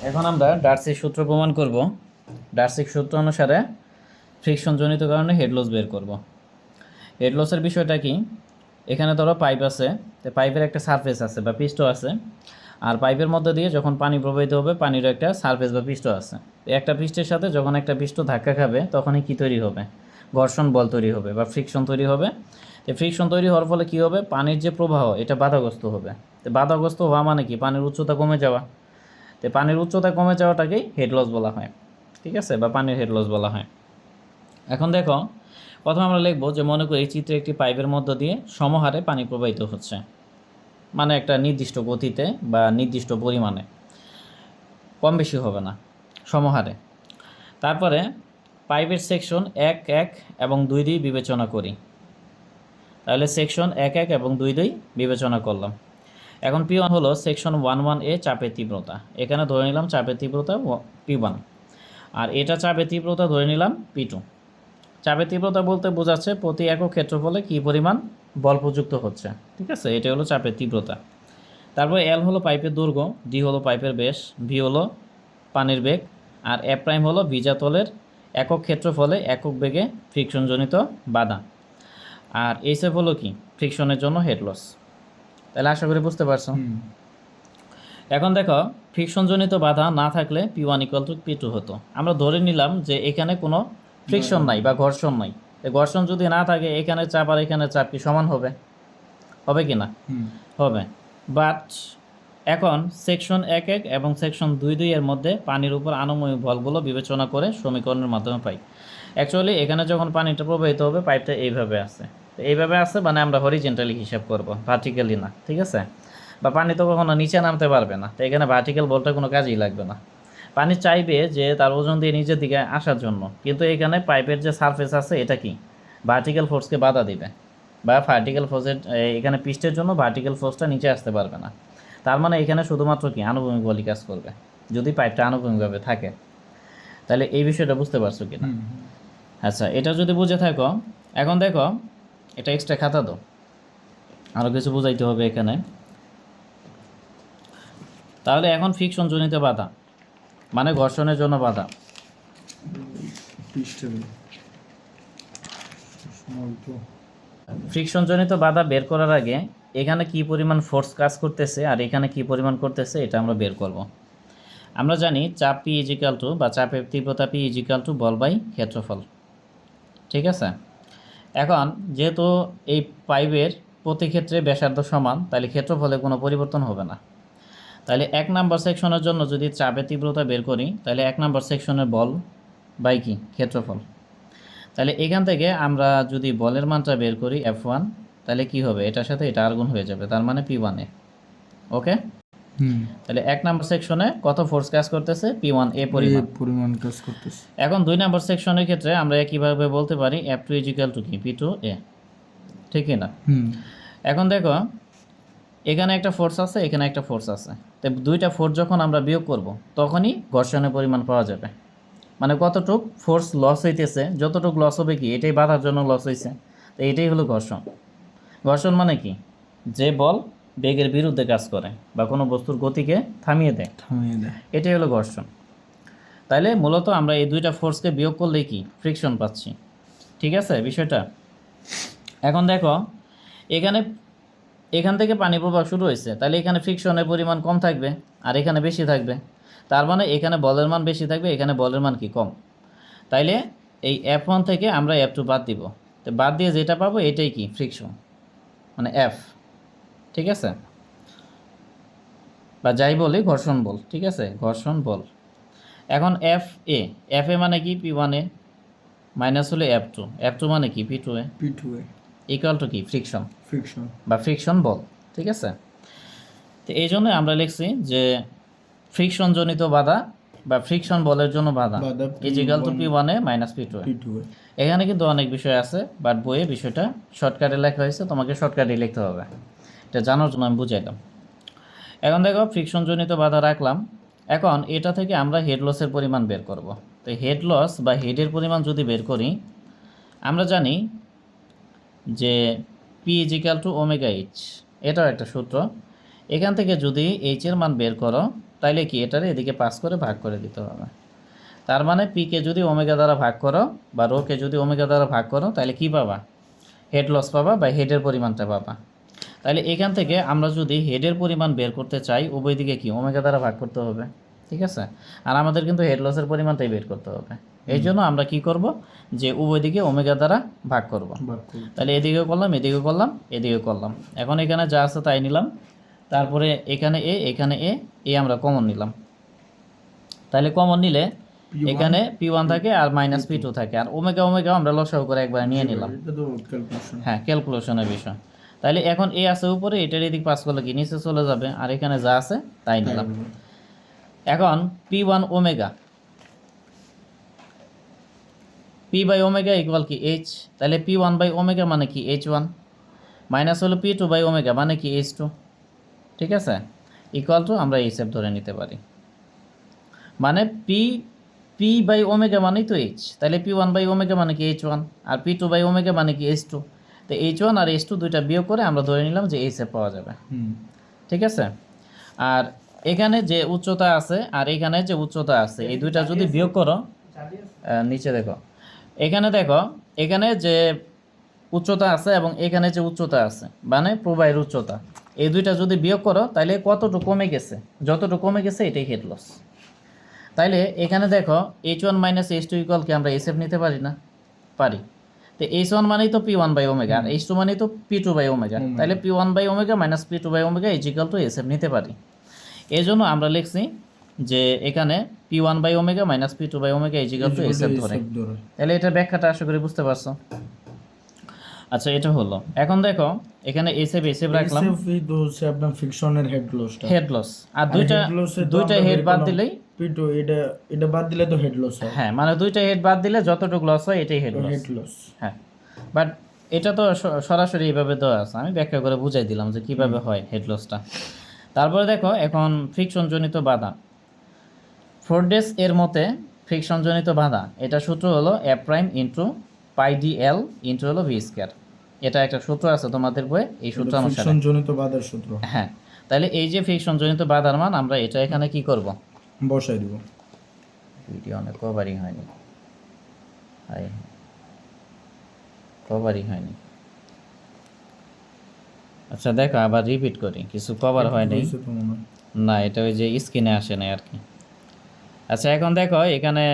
এখন আমরা ডার্সির সূত্র প্রমাণ করব। ডার্সির সূত্র অনুসারে ফ্রিকশনজনিত কারণে হেড লস বের করব। হেড লসের বিষয়টা কি, এখানে ধরো পাইপ আছে, তো পাইপের একটা সারফেস আছে বা পৃষ্ঠ আছে, আর পাইপের মধ্যে দিয়ে যখন পানি প্রবাহিত হবে পানিরও একটা সারফেস বা পৃষ্ঠ আছে। একটা পৃষ্ঠের সাথে যখন একটা পৃষ্ঠ ধাক্কা খাবে তখনই কি তৈরি হবে, ঘর্ষণ বল তৈরি হবে বা ফ্রিকশন তৈরি হবে। তো ফ্রিকশন তৈরি হওয়ার ফলে কী হবে, পানির যে প্রবাহ এটা বাধাগ্রস্ত হবে। তো বাধাগ্রস্ত হওয়া মানে কি, পানির উচ্চতা কমে যাওয়া। তো পানির উচ্চতা কমে যাওয়াটাকেই হেড লস বলা হয়, ঠিক আছে, বা পানির হেড লস বলা হয়। এখন দেখো, প্রথমে আমরা লিখব যে মনে করি চিত্রে একটি পাইপের মধ্য দিয়ে সমহারে পানি প্রবাহিত হচ্ছে, মানে একটা নির্দিষ্ট গতিতে বা নির্দিষ্ট পরিমাণে, কম বেশি হবে না, সমহারে। তারপরে পাইপের সেকশন 1 এবং 2 বিবেচনা করি। তাহলে সেকশন 1 এবং 2 বিবেচনা করলাম। এখন P1 হলো সেকশন 1 চাপের তীব্রতা, এখানে ধরে নিলাম চাপের তীব্রতা P1, আর এটা চাপের তীব্রতা ধরে নিলাম P2। চাপের তীব্রতা বলতে বোঝাচ্ছে প্রতি একক ক্ষেত্রফলে কী পরিমাণ বল প্রযুক্ত হচ্ছে, ঠিক আছে, এটা হলো চাপের তীব্রতা। তারপর L হলো পাইপের দৈর্ঘ্য, D হলো পাইপের ব্যাস, V হলো পানির বেগ, আর F' হলো ভিজাতলের একক ক্ষেত্রফলে একক বেগে ফ্রিকশনজনিত বাধা, আর HF হলো কি, ফ্রিকশনের জন্য হেড লস। তাহলে আশা করি বুঝতে পারছো। এখন দেখো, ফ্রিকশনজনিত বাধা না থাকলে P1 = P2 হতো। আমরা ধরে নিলাম যে এখানে কোনো ফ্রিকশন নাই বা ঘর্ষণ নাই। ঘর্ষণ যদি না থাকে এখানে চাপ আর এখানে চাপ কি সমান হবে, হবে কি না? হবে। বাট এখন সেকশন 1 এবং সেকশন 2 এর মধ্যে পানির উপর আনুমানিক বলগুলো বিবেচনা করে সমীকরণের মাধ্যমে পাই। অ্যাকচুয়ালি এখানে যখন পানিটা প্রবাহিত হবে পাইপটা এইভাবে আছে, তো এইভাবে আছে মানে আমরা হরিজেন্টালি হিসাব করব, ভার্টিক্যালি না, ঠিক আছে। বা পানি তো কখনো নিচে নামতে পারবে না, তো এখানে ভার্টিক্যাল বলটা কোনো কাজেই লাগবে না। পানি চাইবে যে তার ওজন দিয়ে নিচের দিকে আসার জন্য, কিন্তু এখানে পাইপের যে সারফেস আছে এটা কি ভার্টিক্যাল ফোর্সকে বাধা দিবে, বা ভার্টিক্যাল ফোর্সের এখানে পৃষ্ঠের জন্য ভার্টিক্যাল ফোর্সটা নিচে আসতে পারবে না। তার মানে এখানে শুধুমাত্র কি আনুভূমিক বলই কাজ করবে, যদি পাইপটা আনুভূমিকভাবে থাকে। তাহলে এই বিষয়টা বুঝতে পারছো কি না? আচ্ছা, এটা যদি বুঝে থাকো, এখন দেখো এটা এক্সট্রা খাতা দাও, আরও কিছু বুঝাইতে হবে এখানে। তাহলে এখন ফ্রিকশনজনিত বাধা মানে ঘর্ষণের জন্য বাধা। ফ্রিকশনজনিত বাধা বের করার আগে এখানে কি পরিমাণ ফোর্স কাজ করতেছে আর এখানে কি পরিমাণ করতেছে এটা আমরা বের করব। আমরা জানি চাপ P = বা চাপের তীব্রতা P = বল বাই ক্ষেত্রফল, ঠিক আছে। এখন যেহেতু এই পাইপের প্রতি ক্ষেত্রে ব্যাসার্ধ সমান, তাহলে ক্ষেত্রফলে কোনো পরিবর্তন হবে না। তাহলে 1 নম্বর সেকশনের জন্য যদি চাপের তীব্রতা বের করি, তাহলে 1 নম্বর সেকশনের বল বাই কি ক্ষেত্রফল। তাহলে এখান থেকে আমরা যদি বলের মানটা বের করি F1, তাহলে কি হবে, এটার সাথে এটা আর গুণ হয়ে যাবে, তার মানে P1 ওকে। তাহলে 1 নম্বর সেকশনে কত ফোর্স কাজ করতেছে, P1 পরিমাণ কাজ করতেছে। এখন 2 নম্বর সেকশনের ক্ষেত্রে আমরা একইভাবে বলতে পারি F2 = কি P2A, ঠিক না? এখন দেখো এখানে একটা ফোর্স আছে, এখানে একটা ফোর্স আছে, তো দুইটা ফোর্স যখন আমরা বিয়োগ করব তখনই ঘর্ষণের পরিমাণ পাওয়া যাবে। মানে কতটুক ফোর্স লস হইতেছে, যতটুক লস হবে কি এটাই বাধার জন্য লস হয়েছে, তো এটাই হলো ঘর্ষণ। ঘর্ষণ মানে কি, যে বল বেগের বিরুদ্ধে কাজ করে বা কোনো বস্তুর গতিকে থামিয়ে দেয়, এটাই হলো ঘর্ষণ। তাইলে মূলত আমরা এই দুইটা ফোর্সকে বিয়োগ করলেই কি ফ্রিকশন পাচ্ছি, ঠিক আছে বিষয়টা। এখন দেখো এখান থেকে পানি প্রবাহ শুরু হয়েছে, তাহলে এখানে ফ্রিকশনের পরিমাণ কম থাকবে আর এখানে বেশি থাকবে, তার মানে এখানে বলের মান বেশি থাকবে, এখানে বলের মান কি কম। তাইলে এই F1 থেকে আমরা F2 বাদ দিব, তো বাদ দিয়ে যেটা পাবো এটাই কি ফ্রিকশন, মানে F, ঠিক আছে, বা যাই বলি ঘর্ষণ বল, ঠিক আছে, ঘর্ষণ বল। এখন FA মানে কি P1A মাইনাস হলে F2 মানে কি P2A ইকুয়াল টু কি ফ্রিকশন বা ফ্রিকশন বল, ঠিক আছে। তো এই জন্য আমরা লিখছি যে ফ্রিকশনজনিত বাধা বা ফ্রিকশন বলের জন্য বাধা = P1A - P2A। এখানে কিন্তু অনেক বিষয় আছে, বাট বইয়ে বিষয়টা শর্টকাটে লেখা হয়েছে, তোমাকে শর্টকাটে লিখতে হবে, এটা জানার জন্য আমি বুঝাইলাম। এখন দেখো ফ্রিকশনজনিত বাধা রাখলাম, এখন এটা থেকে আমরা হেড লসের পরিমাণ বের করব। তো হেড লস বা হেডের পরিমাণ যদি বের করি, আমরা জানি যে P = ωh, এটাও একটা সূত্র। এখান থেকে যদি H এর মান বের করো তাইলে কি এটারে এদিকে পাস করে ভাগ করে দিতে হবে। তার মানে পিকে যদি ওমেগা দ্বারা ভাগ করো বা রোকে যদি ওমেগা দ্বারা ভাগ করো তাহলে কি পাবা? হেড লস পাবা বা হেডের পরিমাণটা পাবা। তাহলে এখান থেকে আমরা যদি হেডের পরিমাণ বের করতে চাই উভয় দিকে কি ওমেগা দ্বারা ভাগ করতে হবে, ঠিক আছে? আর আমাদের কিন্তু হেড লসের পরিমাণটাই বের করতে হবে। এই জন্য আমরা কি করব, যে উভয় দিকে ওমেগা দ্বারা ভাগ করব। তাহলে এদিকেও করলাম, এদিকেও করলাম, এদিকেও করলাম। এখন এখানে যা আছে তাই নিলাম, তারপরে এখানে এ আমরা কমন নিলাম। তাহলে কমন নিলে এখানে P1 থাকে আর মাইনাস P2 থাকে, আর ওমেগা ওমেগা আমরা লসাগু করে একবার নিয়ে নিলাম। হ্যাঁ, ক্যালকুলেশনের বিষয়। তাহলে এখন এ আছে উপরে, এটার এদিক পাস করলে কি নিচে চলে যাবে, আর এখানে যা আছে তাই নিলাম। এখন P1 omega, P by omega equal কি H, তাহলে P1 বাই ওমেগা মানে কি H1, মাইনাস হলো P2 বাই ওমেগা মানে কি H2, ঠিক আছে? ইকুয়াল টু আমরা এই সেপ ধরে নিতে পারি। মানে P বাই ওমেগা মানেই তো H, তাহলে P1 বাই ওমেগা মানে কি H1, R P2 by omega মানে কি H2। তো H1 আর H2 দুইটা বিয়োগ করে আমরা ধরে নিলাম যে এই সেপ পাওয়া যাবে, ঠিক আছে? আর এখানে যে উচ্চতা আছে আর এখানে যে উচ্চতা আছে এই দুইটা যদি বিয়োগ করো, নিচে দেখো, এখানে দেখো, এখানে যে উচ্চতা আছে এবং এখানে যে উচ্চতা আছে মানে প্রবাহের উচ্চতা, এই দুইটা যদি বিয়োগ করো তাহলে কতটুকু কমে গেছে, যতটুকু কমে গেছে এটাই হেড লস। তাইলে এখানে দেখো H1 মাইনাস H2 ইকুয়াল কি আমরা এসএফ নিতে পারি না? পারি। তো H1 মানেই তো P1 by omega, R H2 মানেই তো P2 বাই ওমেগা, তাহলে P1 by omega minus P2 by omega is equal to SF নিতে পারি। এই জন্য আমরা লিখছি যে এখানে P1 by omega minus P2 by omega is equal to SF ধরে। তাহলে এটার ব্যাখ্যাটা আশা করি বুঝতে পারছো। আচ্ছা, এটা হলো। এখন দেখো এখানে এসএফ রাখলাম, তো হচ্ছে আপনার ফিকশনের হেড লসটা, হেড লস, আর দুইটা হেড বাদ দিলেই P2 এটা বাদ দিলে তো হেড লস হয়। হ্যাঁ, মানে দুইটা হেড বাদ দিলে যতটুকু লস হয় এটাই হেড লস। হ্যাঁ, বাট এটা তো সরাসরি এইভাবে দেওয়া আছে, আমি ব্যাখ্যা করে বুঝাই দিলাম যে কিভাবে হয় হেড লসটা। তারপরে দেখো এখন ফ্রিকশনজনিত বাধা, ফোর্ডেস এর মতে ফ্রিকশনজনিত বাধা এটা সূত্র হলো F prime into pi D L into হলো ভি স্কয়ার। এটা একটা সূত্র আছে তোমাদের বইয়ে, এই সূত্র অনুসারে ফ্রিকশনজনিত বাধার সূত্র। হ্যাঁ, তাহলে এই যে ফ্রিকশনজনিত বাধার মান আমরা এটা এখানে কি করব, বসাই দিব। ভিডিও অনেক কভারিং হয়নি, কভারিং হয়নি। আচ্ছা দেখো আবার রিপিট করি, কিছু কভার হয়নি না, এটা ওই যে স্ক্রিনে আসে না আর কি। আচ্ছা এখন দেখো এখানে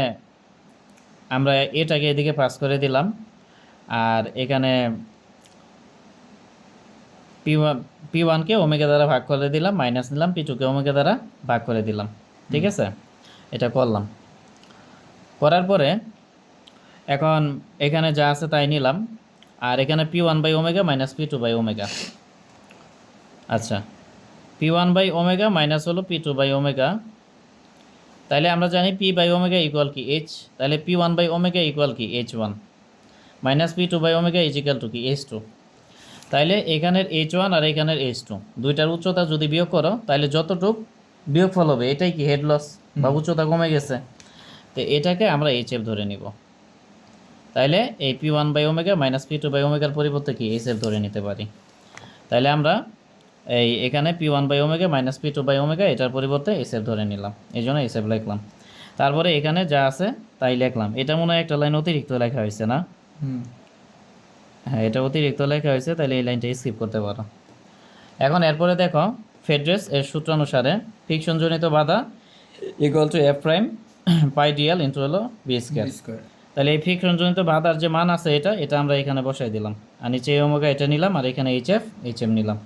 আমরা এটাকে এদিকে পাস করে দিলাম, আর এখানে P1কে ওমেগা দ্বারা ভাগ করে দিলাম, মাইনাস নিলাম, P2কে ওমেগা দ্বারা ভাগ করে দিলাম, ঠিক আছে? এটা করলাম, করার পরে এখন এখানে যা আছে তাই নিলাম, আর এখানে P1 by omega minus P2 by omega. আচ্ছা, P1 বাই ওমেগা মাইনাস হলো P2 বাই ওমেগা, তাহলে আমরা জানি P বাই ওমেগা ইকুয়াল কি H, তাহলে P1 বাই ওমেগা ইকুয়াল কি H1 minus P2 by omega is equal to কি H2। তাইলে এখানের H1 আর এখানের H2 দুইটার উচ্চতা যদি বিয়োগ করো তাহলে যতটুক বিয়োগফল হবে এটাই কি হেড লস বা উচ্চতা কমে গেছে, তো এটাকে আমরা HF ধরে নিব। তাইলে এই P1 by omega minus P2 by ওমেগার পরিবর্তে কি HF ধরে নিতে পারি। তাইলে আমরা এখানে P1 by omega minus P2 by omega এটার পরিবর্তে HF ধরে নিলাম, এই জন্য HF লিখলাম। তারপরে এখানে যা আছে তাই লিখলাম। এটা মনে হয় একটা লাইন অতিরিক্ত লেখা হয়েছে না? হ্যাঁ, এটা অতিরিক্ত লেখা হয়েছে, তাহলে এই লাইনটা স্কিপ করতে পারো। এখন এরপরে দেখো ফেড্রেস এর সূত্র অনুসারে ফ্রিকশনজনিত বাধা equal to F prime pi DL into হলো বি স্কয়ার। তাহলে এই ফ্রিকশনজনিত বাধার যে মান আছে এটা আমরা এখানে বসাই দিলাম, আর নিচে ওমেগা এটা নিলাম, আর এখানে HM নিলাম।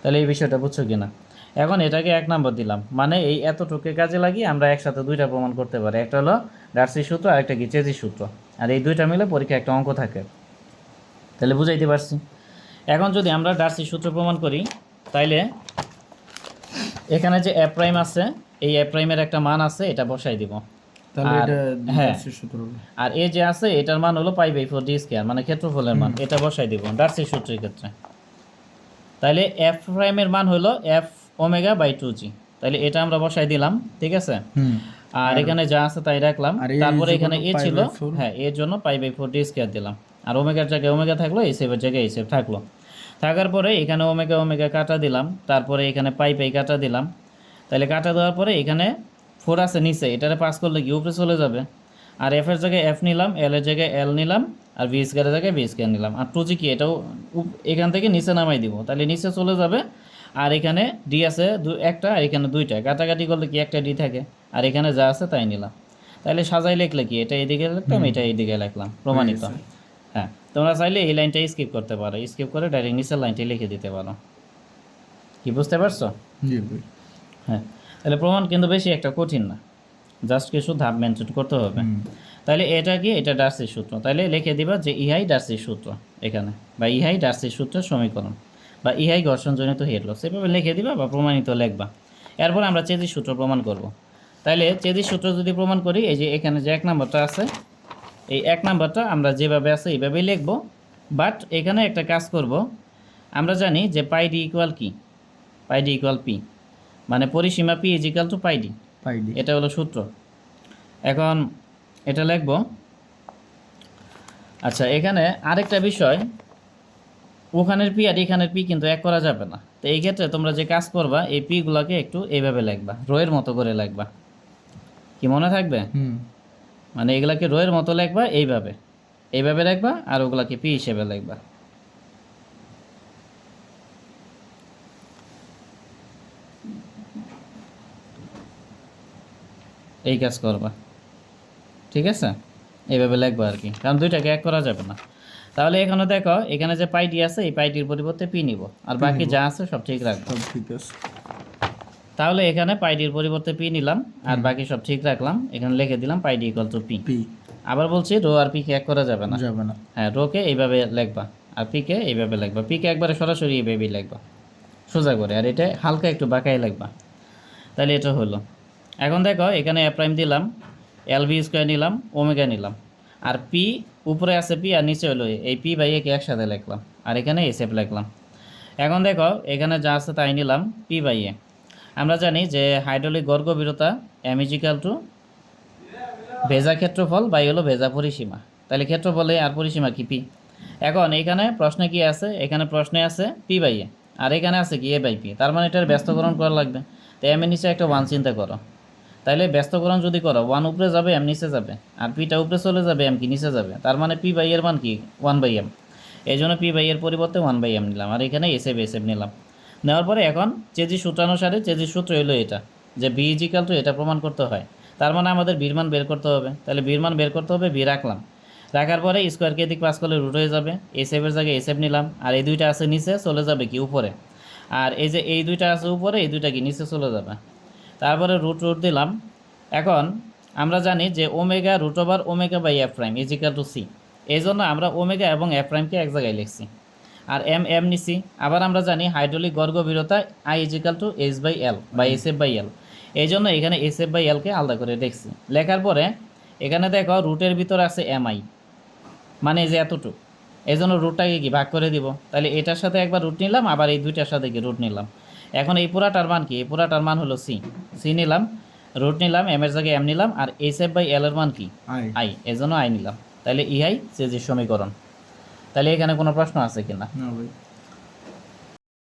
তাহলে এই বিষয়টা বুঝছো কিনা? এখন এটাকে 1 নম্বর দিলাম, মানে এই এতটুকু কাজে লাগিয়ে আমরা একসাথে দুইটা প্রমাণ করতে পারি, একটা হলো ডার্সির সূত্র আর একটা কি চেজির সূত্র, আর এই দুইটা মিলে পরীক্ষা একটা অঙ্ক থাকে। তাহলে বুঝাইতে পারছি। এখন যদি আমরা ডার্সির সূত্র প্রমাণ করি তাইলে এখানে যে F প্রাইম আছে এই F প্রাইমের একটা মান আছে, এটা বসাই দিব। তাহলে এটা ডার্সির সূত্র হবে। আর এই যে আছে এটার মান হলো পাই বাই 4 ডি স্কয়ার, মানে ক্ষেত্রফলের মান, এটা বসাই দিব ডার্সির সূত্রের ক্ষেত্রে। তাহলে F প্রাইমের মান হলো F ওমেগা বাই 2g, তাহলে এটা আমরা বসাই দিলাম, ঠিক আছে? আর এখানে যা আছে তাই রাখলাম। তারপরে এখানে এ ছিল, হ্যাঁ, এর জন্য পাই বাই 4 ডি স্কয়ার দিলাম, আর ওমেগার জায়গায় ওমেগা থাকলো, এসএফের জায়গায় এসএফ থাকলো। থাকার পরে এখানে ওমেগা ওমেগা কাটা দিলাম, তারপরে এখানে পাই কাটা দিলাম, তাহলে কাটা দেওয়ার পরে এখানে 4 আছে নিচে, এটারে পাস করলে কি উপরে চলে যাবে। আর এফ এর জায়গায় এফ নিলাম, এল এর জায়গায় এল নিলাম, আর বি স্কোয়ারের জায়গায় বি স্কোয়ার নিলাম। আর 2g কি এটাও এখান থেকে নিচে নামাই দিব, তাহলে নিচে চলে যাবে। আর এখানে ডি আছে একটা, আর এখানে দুইটা, কাটাকাটি করলে কি একটা ডি থাকে। আর এখানে যা আছে তাই নিলাম। তাহলে সাজাই লিখলে কি এটা এইদিকে লিখলাম, এটা এইদিকে লিখলাম, প্রমাণিত। হ্যাঁ, তোমরা চাইলে এই লাইনটা স্কিপ করতে পারো, স্কিপ করে ডাইরেক্ট নিচের লাইনটা লিখে দিতে পারো। কি বুঝতে পারছো? জি ভাই। হ্যাঁ, তাহলে প্রমাণ কিন্তু বেশি একটা কঠিন না, জাস্ট কিছু ধাপ মেনশন করতে হবে। তাহলে এটা কি, এটা ডার্সির সূত্র। তাহলে লিখে দিবা যে ইহাই ডার্সির সূত্র এখানে, বা ইহাই ডার্সির সূত্রের সমীকরণ, বা ইহাই ঘর্ষণজনিত হেড লস, এভাবে লিখে দিবা বা প্রমাণিত লিখবা। এরপর আমরা চেজির সূত্র প্রমাণ করব। তাহলে চেজির সূত্র যদি প্রমাণ করি, এই যে এখানে যে 1 নাম্বারটা আছে, এই 1 নাম্বারটা আমরা যেভাবে আছে এইভাবেই লিখব। বাট এখানে একটা কাজ করব, আমরা জানি যে পাই ডি ইকুয়াল কি, পাই ডি ইকুয়াল পি, মানে পরিসীমা P is equal two pi D, এটা হলো সূত্র। এখন এটা লিখব। আচ্ছা, এখানে আরেকটা বিষয়, ওখানের পি আর এখানের পি কিন্তু এক করা যাবে না। তো এই ক্ষেত্রে তোমরা যে কাজ করবা, এই পিগুলোকে একটু এইভাবে লিখবা, রোয়ের মতো করে লিখবা। কি মনে থাকবে? মানে এগুলাকে রোয়ের মতো লিখবা, এইভাবে এইভাবে লিখবা, আর ওগুলাকে পি হিসেবে লিখবা। এই কাজ করবা, ঠিক আছে? এইভাবে লিখবা আর কি, কারণ দুইটাকে এক করা যাবে না। তাহলে এখানে দেখো, এখানে যে পাইটি আছে, এই পাইটির পরিবর্তে পি নিব, আর বাকি যা আছে সব ঠিক রাখবো। ঠিক আছে। তাহলে এখানে পাইটির পরিবর্তে পি নিলাম, আর বাকি সব ঠিক রাখলাম। এখানে লিখে দিলাম পাইটি ইকুয়াল টু পি। আবার বলছি, রো আর পিকে এক করা যাবে না। হ্যাঁ, রোকে এইভাবে লিখবা, আর পিকে এইভাবে লিখবা। পিকে একবারে সরাসরি এইভাবেই লিখবা, সোজা করে, আর এটা হালকা একটু বাঁকাই লিখবা। তাহলে এটা হলো। এখন দেখো, এখানে এ প্রাইম দিলাম, এল ভি স্কোয়ার নিলাম, ওমেগা নিলাম, আর পি উপরে আছে পি, আর নিচে হলো এই পি বাই একে একসাথে লিখলাম, আর এখানে এসএফ লিখলাম। এখন দেখো, এখানে যা আছে তাই নিলাম, পি বাই এ। আমরা জানি যে হাইড্রোলিক গড় গভীরতা এম ইজ ইকুয়াল টু ভেজা ক্ষেত্রফল বাই হলো ভেজা পরিসীমা। তাহলে ক্ষেত্রফলে আর পরিসীমা কি পি। এখন এখানে প্রশ্নে কি আছে, এখানে প্রশ্নে আছে পি বাই এ, আর এখানে আছে কি এ বাই পি। তার মানে এটার ব্যস্তকরণ করা লাগবে। তো এম এর নিচে একটা 1 চিন্তা করো, তাইলে ব্যস্তকরণ যদি করো 1 উপরে যাবে, এম নিচে যাবে, আর পিটা উপরে চলে যাবে, এম কি নিচে যাবে। তার মানে পি বাই এর মান কি 1 বাই এম। এই জন্য পি বাই এর পরিবর্তে 1 বাই এম নিলাম, আর এখানে এসএফ নিলাম। নেওয়ার পরে এখন চেজির সূত্রানুসারে, চেজির সূত্র হলো এটা, যে বি ইজ ইকুয়াল টু এটা প্রমাণ করতে হয়। তার মানে আমাদের বির মান বের করতে হবে। তাহলে বির মান বের করতে হবে, বি রাখলাম। রাখার পরে স্কোয়ারকে এদিক পাস করলে রুট হয়ে যাবে, এসএফের জায়গায় এসএফ নিলাম, আর এই দুইটা আছে নিচে, চলে যাবে কি উপরে। আর এই যে এই দুইটা আছে উপরে, এই দুইটা কি নিচে চলে যাবে। তারপরে রুট দিলাম। এখন আমরা জানি যে omega root over omega by F prime is equal to C. এই জন্য আমরা ওমেগা এবং এফ প্রাইমকে এক জায়গায় লিখছি, আর এম নিছি। আবার আমরা জানি হাইড্রোলিক গড় গভীরতা I is equal to H by L বা এস এফ বাই এল। এই জন্য এখানে এস এফ বাই এলকে আলাদা করে দেখছি। লেখার পরে এখানে দেখো রুটের ভিতরে আছে এম আই, মানে যে এতটুকু, এই জন্য রুটটাকে কি ভাগ করে দিব। তাহলে এটার সাথে একবার রুট নিলাম, আবার এই দুইটার সাথে কি রুট নিলাম। এখন এই পুরাটার মান কি, এই পুরাটার মান হলো সি নিলাম, রুট নিলাম, এম এর জায়গায় এম নিলাম, আর এস এফ বাই এল এর মান কি আই, এই জন্য আই নিলাম। তাহলে ইহাই চেজির সমীকরণ। তাহলে এখানে কোনো প্রশ্ন আছে কিনা?